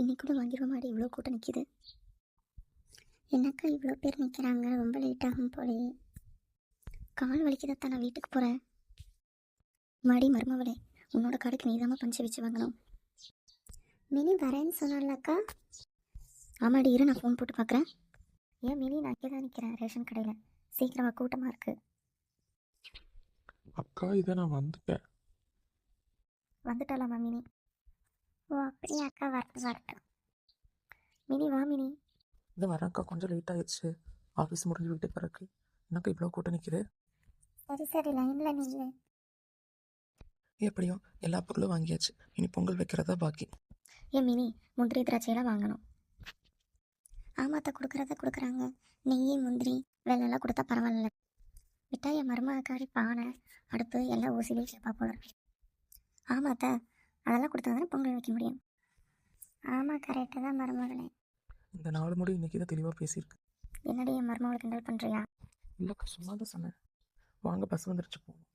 இன்னைக்கு கூட வாங்கிடுவோமாடி, இவ்வளோ கூட்டம் நிற்கிது. என்னக்கா இவ்வளோ பேர் நிற்கிறாங்க, ரொம்ப லேட் ஆகும் போலயே. கால் வலிக்குதத்தான், நான் வீட்டுக்கு போகிறேன். மாடி மருமவளே, உன்னோட கடைக்கு நீதாம பஞ்சு வச்சு வாங்கணும். மினி வரேன்னு சொன்னாலக்கா? ஆமாடி, இரு நான் ஃபோன் போட்டு பார்க்குறேன். ஏன் மினி, நான் இங்கே தான் நிற்கிறேன் ரேஷன் கடையில். சீக்கிரமாக, கூட்டமாக இருக்குது. அக்கா இதை நான் வந்துட்டேன். வந்துட்டாலாமா மினி? ஓ அப்படியே அக்கா, வரட்டும் வரட்டும். மினி வா மினி. இதை வரேன்க்கா, கொஞ்சம் லேட் ஆயிடுச்சு. ஆஃபீஸ் முடிஞ்சு வீட்டுக்கு வரக்கு. என்னக்கா இவ்வளோ கூட்டம் நிற்கிது? சரி சரி, லைனில் நில்லு. எப்படியும் எல்லா பொருளும் வாங்கியாச்சு. இனி பொங்கல் வைக்கிறதா பாக்கி. ஏன் மினி, முந்திரி திராட்சையெல்லாம் வாங்கணும். ஆமாத்த, கொடுக்குறத கொடுக்குறாங்க. நெய் முந்திரி வெள்ளெல்லாம் கொடுத்தா பரவாயில்ல. விட்டா என் மருமகாரி பானை அடுப்பு எல்லாம் ஊசிலே கேட்பா போல இருக்கு. ஆமாத்த, அதெல்லாம் கொடுத்தா தானே பொங்கல் வைக்க முடியும். ஆமாம், கரெக்டாக தான் மருமகளே. இந்த 4 முடி இன்னைக்கு தான் தெளிவாக பேசியிருக்கு. என்னடி என் மருமகளை கிண்டல் பண்ணுறியா? இல்லைக்கா, சும்மா தான் சொன்னேன். வாங்க, பஸ் வந்துருச்சு போகணும்.